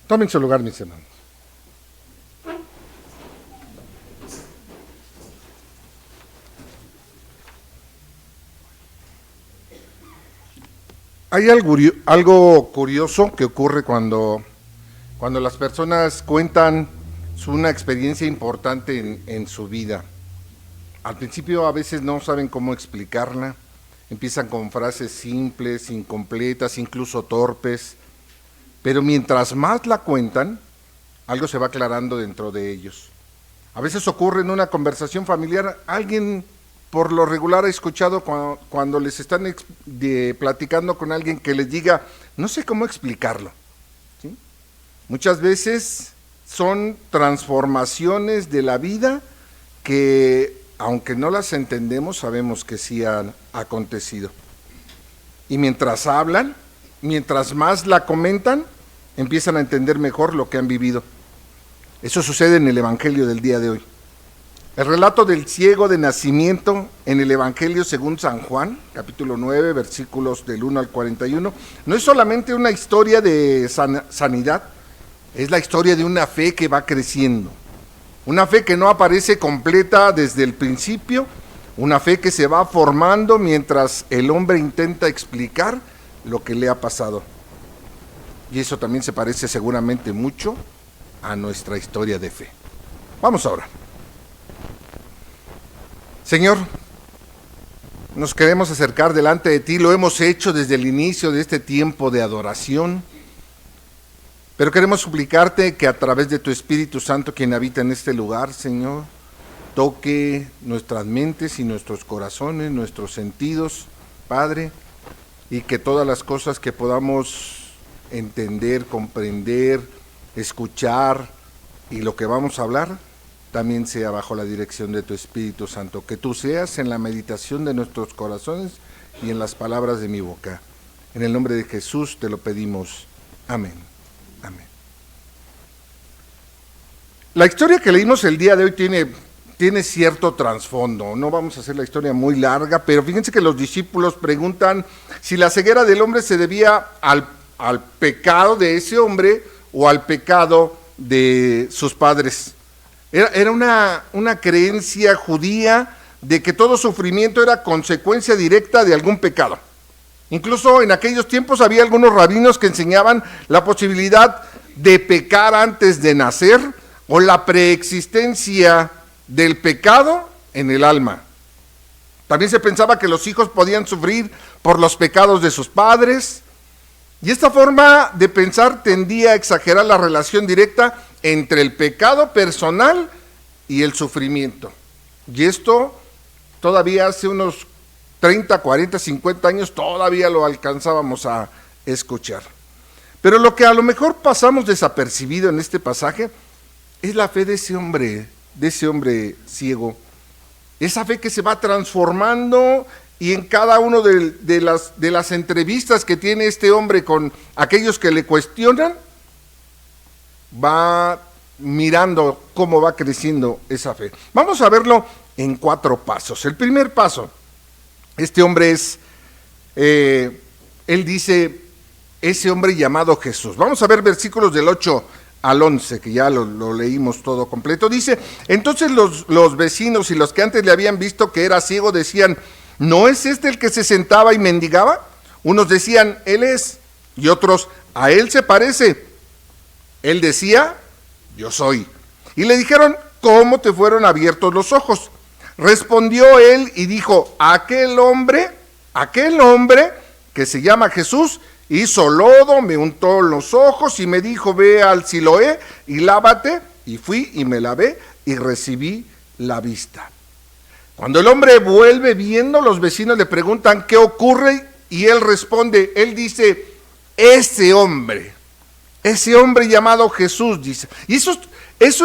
Tomen su lugar, mis hermanos. Hay algo curioso que ocurre cuando las personas cuentan una experiencia importante en su vida. Al principio a veces no saben cómo explicarla, empiezan con frases simples, incompletas, incluso torpes, pero mientras más la cuentan, algo se va aclarando dentro de ellos. A veces ocurre en una conversación familiar, alguien por lo regular ha escuchado cuando les están platicando con alguien que les diga, no sé cómo explicarlo, ¿sí? Muchas veces son transformaciones de la vida que, aunque no las entendemos, sabemos que sí han acontecido. Y mientras hablan, mientras más la comentan, empiezan a entender mejor lo que han vivido. Eso sucede en el Evangelio del día de hoy. El relato del ciego de nacimiento en el Evangelio según San Juan, capítulo 9, versículos del 1 al 41, no es solamente una historia de sanidad, es la historia de una fe que va creciendo. Una fe que no aparece completa desde el principio, una fe que se va formando mientras el hombre intenta explicar lo que le ha pasado. Y eso también se parece seguramente mucho a nuestra historia de fe. Vamos ahora. Señor, nos queremos acercar delante de ti, lo hemos hecho desde el inicio de este tiempo de adoración, pero queremos suplicarte que a través de tu Espíritu Santo, quien habita en este lugar, Señor, toque nuestras mentes y nuestros corazones, nuestros sentidos, Padre, y que todas las cosas que podamos entender, comprender, escuchar y lo que vamos a hablar, también sea bajo la dirección de tu Espíritu Santo, que tú seas en la meditación de nuestros corazones y en las palabras de mi boca. En el nombre de Jesús te lo pedimos. Amén. Amén. La historia que leímos el día de hoy tiene cierto trasfondo. No vamos a hacer la historia muy larga, pero fíjense que los discípulos preguntan si la ceguera del hombre se debía al pecado de ese hombre o al pecado de sus padres. Era una creencia judía de que todo sufrimiento era consecuencia directa de algún pecado. Incluso en aquellos tiempos había algunos rabinos que enseñaban la posibilidad de pecar antes de nacer o la preexistencia del pecado en el alma. También se pensaba que los hijos podían sufrir por los pecados de sus padres, y esta forma de pensar tendía a exagerar la relación directa entre el pecado personal y el sufrimiento. Y esto todavía hace unos 30, 40, 50 años todavía lo alcanzábamos a escuchar. Pero lo que a lo mejor pasamos desapercibido en este pasaje es la fe de ese hombre ciego. Esa fe que se va transformando, y en cada uno de las entrevistas que tiene este hombre con aquellos que le cuestionan, va mirando cómo va creciendo esa fe. Vamos a verlo en 4 pasos. El primer paso, este hombre él dice, ese hombre llamado Jesús. Vamos a ver versículos del 8 al 11, que ya lo leímos todo completo. Dice, entonces los vecinos y los que antes le habían visto que era ciego decían, ¿no es este el que se sentaba y mendigaba? Unos decían, él es, y otros, a él se parece. Él decía, yo soy. Y le dijeron, ¿cómo te fueron abiertos los ojos? Respondió él y dijo, aquel hombre que se llama Jesús, hizo lodo, me untó los ojos y me dijo, ve al Siloé y lávate. Y fui y me lavé y recibí la vista. Cuando el hombre vuelve viendo, los vecinos le preguntan qué ocurre y él responde, él dice, ese hombre llamado Jesús, dice. Y eso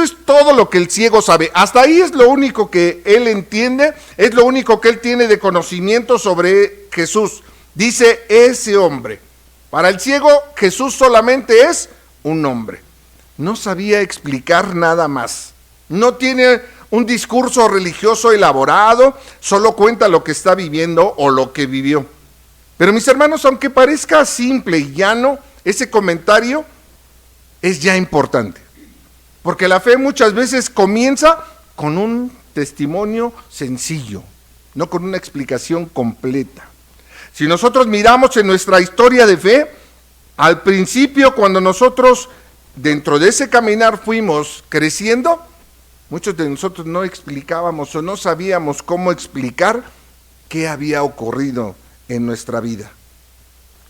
es todo lo que el ciego sabe. Hasta ahí es lo único que él entiende, es lo único que él tiene de conocimiento sobre Jesús. Dice ese hombre. Para el ciego, Jesús solamente es un hombre. No sabía explicar nada más. No tiene un discurso religioso elaborado, solo cuenta lo que está viviendo o lo que vivió. Pero mis hermanos, aunque parezca simple y llano ese comentario, es ya importante. Porque la fe muchas veces comienza con un testimonio sencillo, no con una explicación completa. Si nosotros miramos en nuestra historia de fe, al principio cuando nosotros dentro de ese caminar fuimos creciendo, muchos de nosotros no explicábamos o no sabíamos cómo explicar qué había ocurrido en nuestra vida.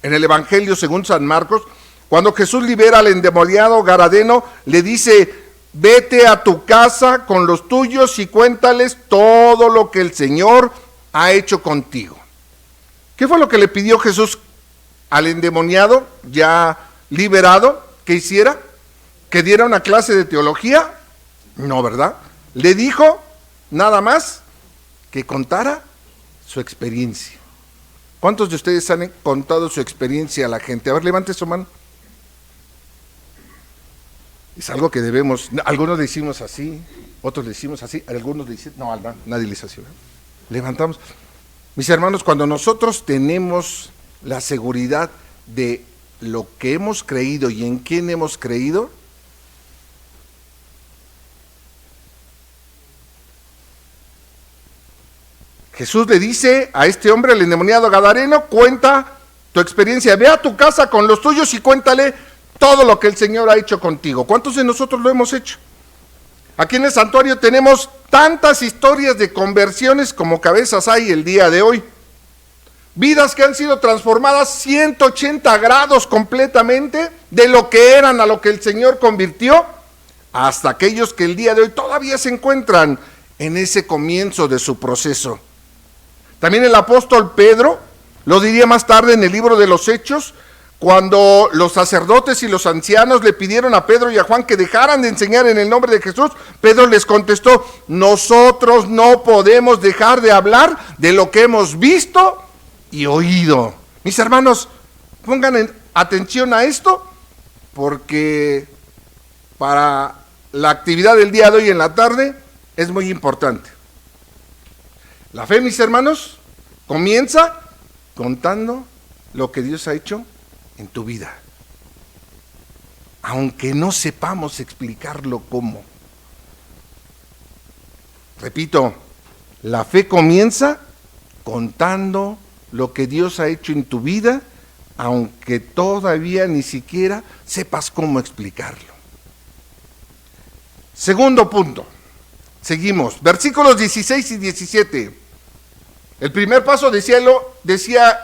En el Evangelio según San Marcos, cuando Jesús libera al endemoniado gadareno, le dice: vete a tu casa con los tuyos y cuéntales todo lo que el Señor ha hecho contigo. ¿Qué fue lo que le pidió Jesús al endemoniado ya liberado que hiciera? ¿Que diera una clase de teología? No, ¿verdad? Le dijo nada más que contara su experiencia. ¿Cuántos de ustedes han contado su experiencia a la gente? A ver, levante su mano. Es algo que debemos, algunos le decimos así, otros le decimos así, algunos le dicen, no, nadie le dice así, ¿verdad? Levantamos. Mis hermanos, cuando nosotros tenemos la seguridad de lo que hemos creído y en quién hemos creído, Jesús le dice a este hombre, el endemoniado gadareno: cuenta tu experiencia, ve a tu casa con los tuyos y cuéntale todo lo que el Señor ha hecho contigo. ¿Cuántos de nosotros lo hemos hecho? Aquí en el santuario tenemos tantas historias de conversiones como cabezas hay el día de hoy. Vidas que han sido transformadas 180 grados completamente de lo que eran a lo que el Señor convirtió, hasta aquellos que el día de hoy todavía se encuentran en ese comienzo de su proceso. También el apóstol Pedro lo diría más tarde en el libro de los Hechos, cuando los sacerdotes y los ancianos le pidieron a Pedro y a Juan que dejaran de enseñar en el nombre de Jesús. Pedro les contestó: nosotros no podemos dejar de hablar de lo que hemos visto y oído. Mis hermanos, pongan atención a esto, porque para la actividad del día de hoy en la tarde es muy importante. La fe, mis hermanos, comienza contando lo que Dios ha hecho en tu vida, aunque no sepamos explicarlo cómo. Repito, la fe comienza contando lo que Dios ha hecho en tu vida, aunque todavía ni siquiera sepas cómo explicarlo. Segundo punto, seguimos, versículos 16 y 17. El primer paso decía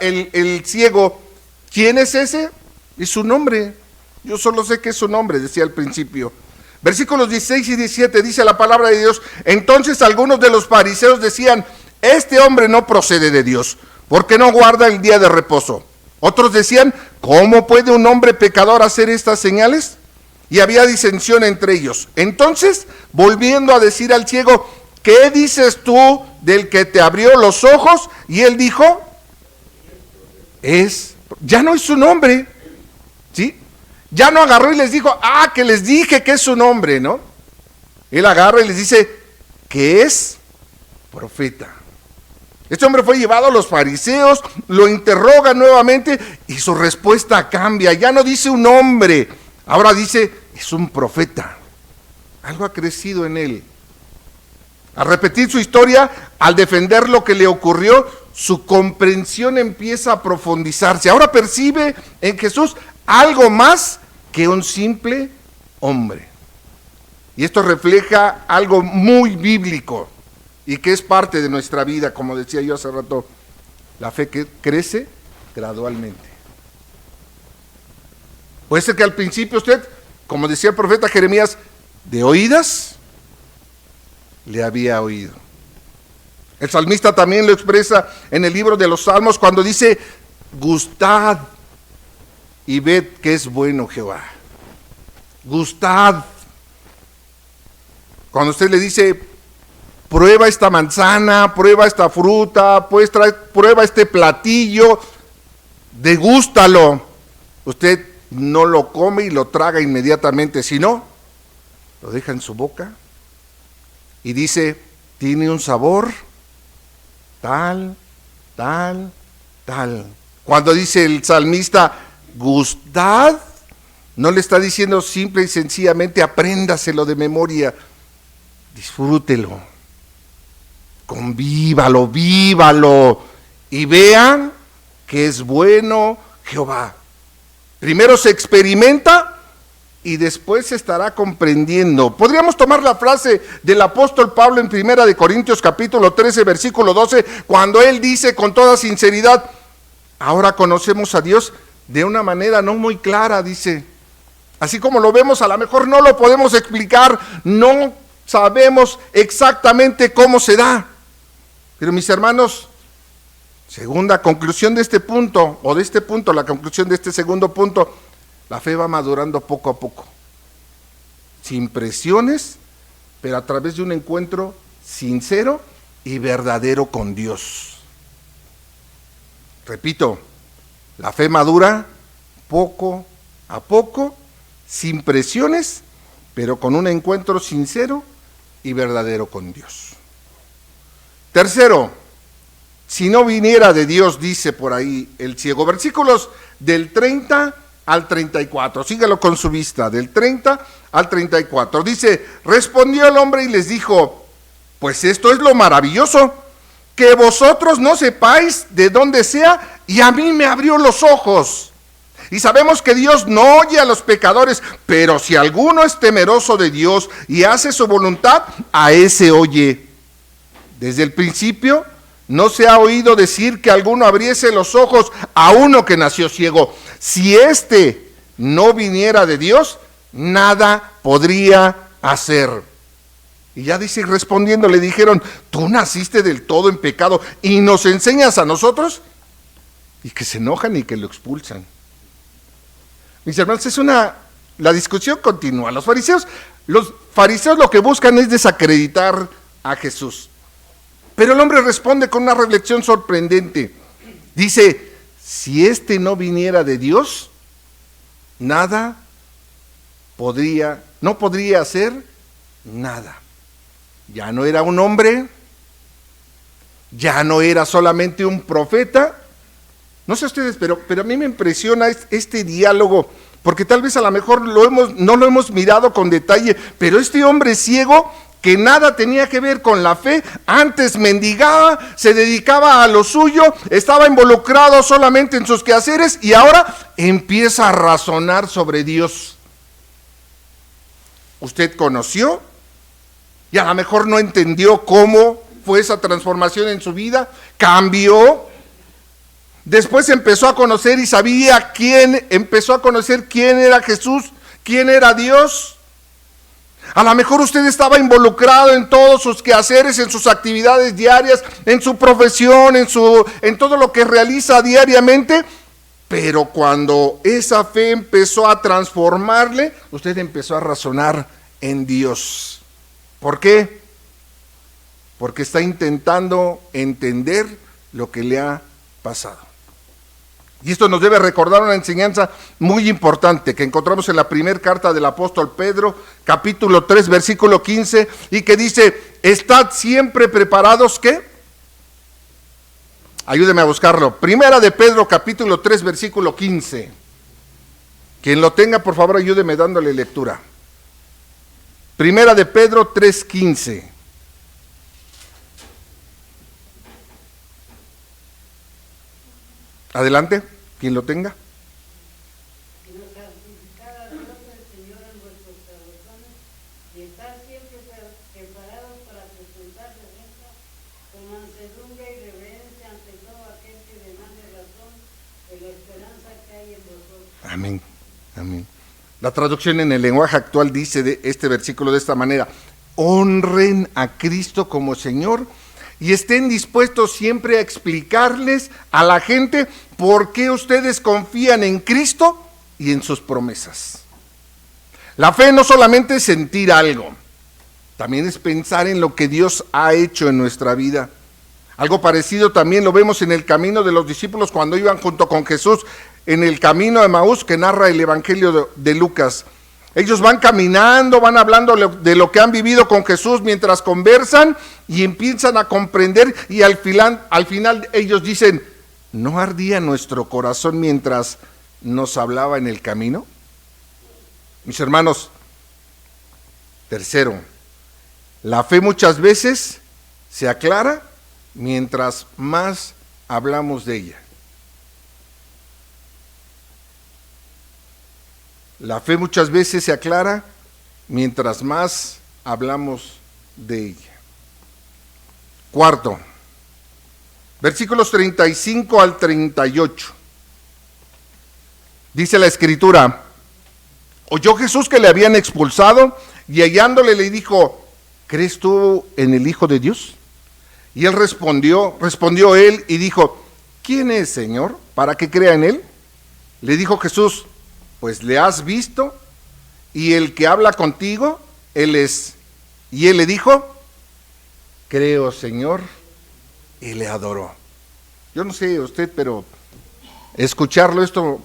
el ciego: ¿quién es ese? Y su nombre. Yo solo sé que es su nombre, decía al principio. Versículos 16 y 17 dice la palabra de Dios: entonces algunos de los fariseos decían: este hombre no procede de Dios, porque no guarda el día de reposo. Otros decían: ¿cómo puede un hombre pecador hacer estas señales? Y había disensión entre ellos. Entonces, volviendo a decir al ciego: ¿qué dices tú del que te abrió los ojos? Y él dijo: ya no es su nombre, ¿sí? Ya no agarró y les dijo: que les dije que es su nombre, ¿no? Él agarra y les dice que es profeta. Este hombre fue llevado a los fariseos, lo interroga nuevamente y su respuesta cambia. Ya no dice un hombre, ahora dice: es un profeta. Algo ha crecido en él. Al repetir su historia, al defender lo que le ocurrió, su comprensión empieza a profundizarse. Ahora percibe en Jesús algo más que un simple hombre. Y esto refleja algo muy bíblico y que es parte de nuestra vida, como decía yo hace rato. La fe que crece gradualmente. Puede ser que al principio usted, como decía el profeta Jeremías, de oídas le había oído. El salmista también lo expresa en el libro de los Salmos cuando dice: gustad y ved que es bueno Jehová. Gustad. Cuando usted le dice: prueba esta manzana, prueba esta fruta, prueba este platillo, degústalo. Usted no lo come y lo traga inmediatamente, sino lo deja en su boca y dice: tiene un sabor tal, tal, tal. Cuando dice el salmista: gustad No le está diciendo simple y sencillamente apréndaselo de memoria. Disfrútelo, convívalo, vívalo y vean que es bueno Jehová. Primero se experimenta y después se estará comprendiendo. Podríamos tomar la frase del apóstol Pablo en 1 Corintios capítulo 13, versículo 12, cuando él dice con toda sinceridad: ahora conocemos a Dios de una manera no muy clara, dice. Así como lo vemos, a lo mejor no lo podemos explicar, no sabemos exactamente cómo se da. Pero mis hermanos, segunda conclusión de este punto, o de este punto, la conclusión de este segundo punto, la fe va madurando poco a poco, sin presiones, pero a través de un encuentro sincero y verdadero con Dios. Repito, la fe madura poco a poco, sin presiones, pero con un encuentro sincero y verdadero con Dios. Tercero, si no viniera de Dios, dice por ahí el ciego. Versículos del 30 al 34, sígalo con su vista, del 30 al 34. Dice: respondió el hombre y les dijo: pues esto es lo maravilloso, que vosotros no sepáis de dónde sea, y a mí me abrió los ojos. Y sabemos que Dios no oye a los pecadores, pero si alguno es temeroso de Dios y hace su voluntad, a ese oye. Desde el principio no se ha oído decir que alguno abriese los ojos a uno que nació ciego. Si éste no viniera de Dios, nada podría hacer. Y ya dice, respondiendo, le dijeron: tú naciste del todo en pecado y nos enseñas a nosotros. Y que se enojan y que lo expulsan. Mis hermanos, la discusión continúa. Los fariseos lo que buscan es desacreditar a Jesús. Pero el hombre responde con una reflexión sorprendente. Dice: si éste no viniera de Dios, no podría hacer nada. Ya no era un hombre, ya no era solamente un profeta. No sé ustedes, pero a mí me impresiona este diálogo, porque tal vez a lo mejor no lo hemos mirado con detalle, pero este hombre ciego, que nada tenía que ver con la fe, antes mendigaba, se dedicaba a lo suyo, estaba involucrado solamente en sus quehaceres, y ahora empieza a razonar sobre Dios. Usted conoció, y a lo mejor no entendió cómo fue esa transformación en su vida, cambió. Después empezó a conocer y empezó a conocer quién era Jesús, quién era Dios. A lo mejor usted estaba involucrado en todos sus quehaceres, en sus actividades diarias, en su profesión, en todo lo que realiza diariamente, pero cuando esa fe empezó a transformarle, usted empezó a razonar en Dios. ¿Por qué? Porque está intentando entender lo que le ha pasado. Y esto nos debe recordar una enseñanza muy importante que encontramos en la primera carta del apóstol Pedro, capítulo 3, versículo 15, y que dice: estad siempre preparados, ¿qué? Ayúdeme a buscarlo. Primera de Pedro, capítulo 3, versículo 15. Quien lo tenga, por favor, ayúdeme dándole lectura. Primera de Pedro 3, 15. Adelante, quien lo tenga. Y nos santificad a Dios el Señor en vuestros corazones, y estar siempre preparados para presentar defensa con mansedumbre y reverencia ante todo aquel que demande razón de la esperanza que hay en vosotros. Amén, amén. La traducción en el lenguaje actual dice de este versículo de esta manera: honren a Cristo como Señor y estén dispuestos siempre a explicarles a la gente por qué ustedes confían en Cristo y en sus promesas. La fe no solamente es sentir algo, también es pensar en lo que Dios ha hecho en nuestra vida. Algo parecido también lo vemos en el camino de los discípulos cuando iban junto con Jesús en el camino de Emaús que narra el Evangelio de Lucas. Ellos van caminando, van hablando de lo que han vivido con Jesús mientras conversan y empiezan a comprender, y al final ellos dicen: ¿no ardía nuestro corazón mientras nos hablaba en el camino? Mis hermanos, tercero, la fe muchas veces se aclara mientras más hablamos de ella. La fe muchas veces se aclara mientras más hablamos de ella. Cuarto, versículos 35 al 38. Dice la Escritura: oyó Jesús que le habían expulsado y hallándole le dijo: ¿crees tú en el Hijo de Dios? Y él respondió él y dijo: ¿quién es, Señor, para que crea en él? Le dijo Jesús: pues le has visto, y el que habla contigo, él es. Y él le dijo: creo, Señor, y le adoró. Yo no sé usted, pero escucharlo esto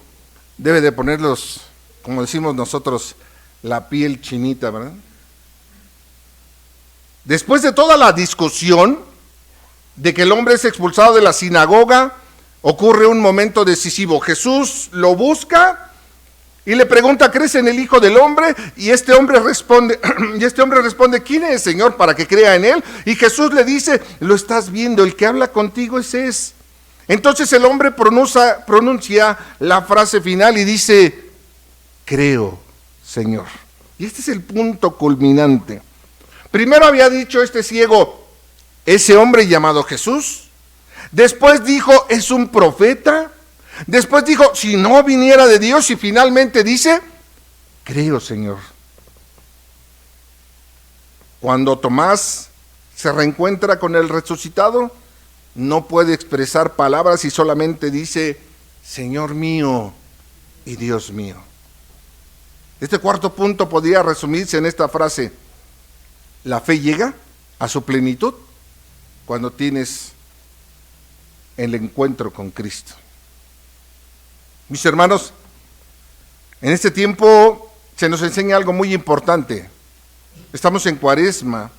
debe de ponerlos, como decimos nosotros, la piel chinita, ¿verdad? Después de toda la discusión de que el hombre es expulsado de la sinagoga, ocurre un momento decisivo. Jesús lo busca y le pregunta: ¿crees en el Hijo del Hombre? Y este hombre responde, ¿quién es, Señor, para que crea en él? Y Jesús le dice: lo estás viendo, el que habla contigo ese es. Entonces el hombre pronuncia la frase final y dice: creo, Señor. Y este es el punto culminante. Primero había dicho este ciego: ese hombre llamado Jesús. Después dijo: es un profeta. Después dijo: si no viniera de Dios. Y finalmente dice: creo, Señor. Cuando Tomás se reencuentra con el resucitado, no puede expresar palabras y solamente dice: Señor mío y Dios mío. Este cuarto punto podría resumirse en esta frase: la fe llega a su plenitud cuando tienes el encuentro con Cristo. Mis hermanos, en este tiempo se nos enseña algo muy importante. Estamos en Cuaresma.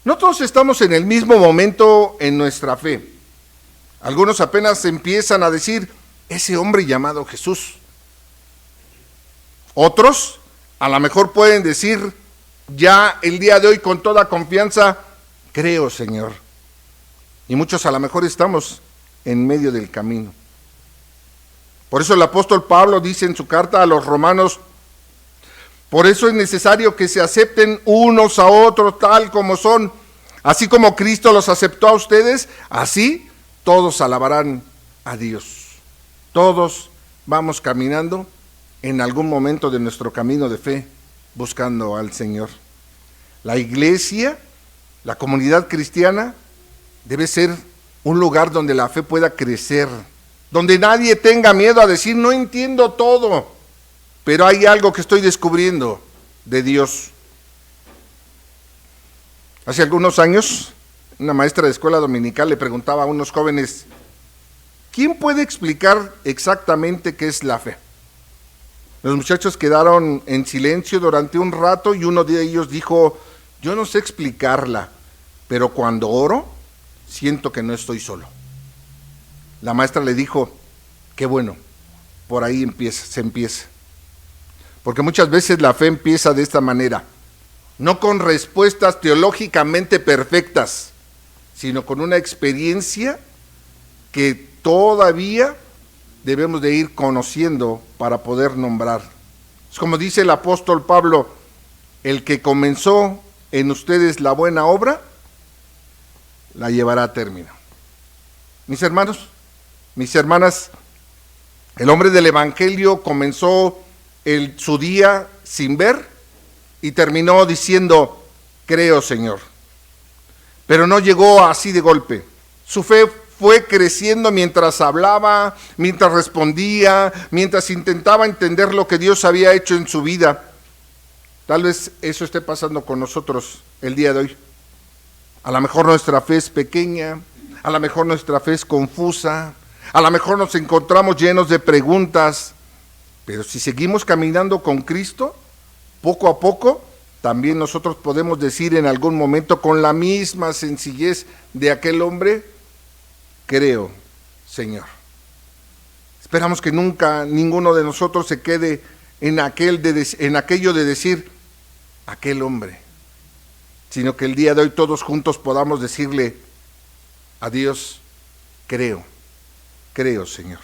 No todos estamos en el mismo momento en nuestra fe. Algunos apenas empiezan a decir: ese hombre llamado Jesús. Otros a lo mejor pueden decir ya el día de hoy con toda confianza: creo, Señor. Y muchos a lo mejor estamos en medio del camino. Por eso el apóstol Pablo dice en su carta a los romanos: por eso es necesario que se acepten unos a otros tal como son, así como Cristo los aceptó a ustedes, así todos alabarán a Dios. Todos vamos caminando en algún momento de nuestro camino de fe, buscando al Señor. La iglesia, la comunidad cristiana, debe ser un lugar donde la fe pueda crecer, donde nadie tenga miedo a decir: no entiendo todo, pero hay algo que estoy descubriendo de Dios. Hace algunos años, una maestra de escuela dominical le preguntaba a unos jóvenes: ¿quién puede explicar exactamente qué es la fe? Los muchachos quedaron en silencio durante un rato y uno de ellos dijo: yo no sé explicarla, pero cuando oro, siento que no estoy solo. La maestra le dijo: qué bueno, por ahí se empieza. Porque muchas veces la fe empieza de esta manera, no con respuestas teológicamente perfectas, sino con una experiencia que todavía debemos de ir conociendo para poder nombrar. Es como dice el apóstol Pablo: el que comenzó en ustedes la buena obra, la llevará a término. Mis hermanos, mis hermanas, el hombre del Evangelio comenzó su día sin ver y terminó diciendo: creo, Señor. Pero no llegó así de golpe. Su fe fue creciendo mientras hablaba, mientras respondía, mientras intentaba entender lo que Dios había hecho en su vida. Tal vez eso esté pasando con nosotros el día de hoy. A lo mejor nuestra fe es pequeña, a lo mejor nuestra fe es confusa, a lo mejor nos encontramos llenos de preguntas, pero si seguimos caminando con Cristo, poco a poco, también nosotros podemos decir en algún momento con la misma sencillez de aquel hombre: creo, Señor. Esperamos que nunca ninguno de nosotros se quede en aquello de decir, aquel hombre, sino que el día de hoy todos juntos podamos decirle a Dios, creo, Señor.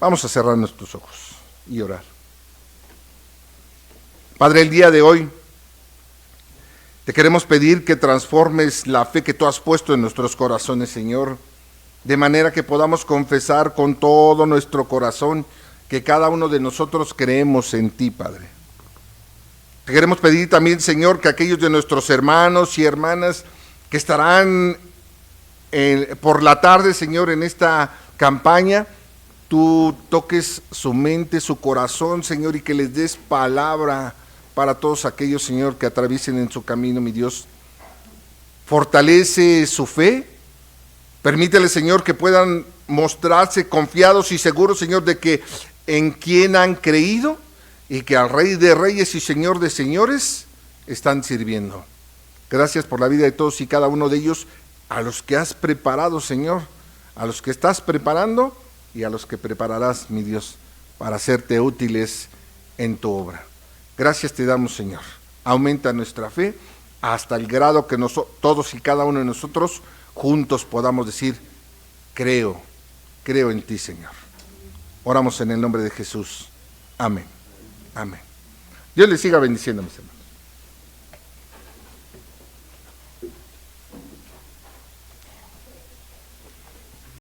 Vamos a cerrar nuestros ojos y orar. Padre, el día de hoy te queremos pedir que transformes la fe que tú has puesto en nuestros corazones, Señor, de manera que podamos confesar con todo nuestro corazón que cada uno de nosotros creemos en ti, Padre. Te queremos pedir también, Señor, que aquellos de nuestros hermanos y hermanas que estarán por la tarde, Señor, en esta campaña, tú toques su mente, su corazón, Señor, y que les des palabra para todos aquellos, Señor, que atraviesen en su camino, mi Dios. Fortalece su fe, permítele, Señor, que puedan mostrarse confiados y seguros, Señor, de que en quien han creído y que al Rey de Reyes y Señor de Señores están sirviendo. Gracias por la vida de todos y cada uno de ellos, a los que has preparado, Señor, a los que estás preparando y a los que prepararás, mi Dios, para hacerte útiles en tu obra. Gracias te damos, Señor. Aumenta nuestra fe hasta el grado que todos y cada uno de nosotros juntos podamos decir, creo en ti, Señor. Oramos en el nombre de Jesús. Amén. Amén. Dios les siga bendiciendo, mis hermanos.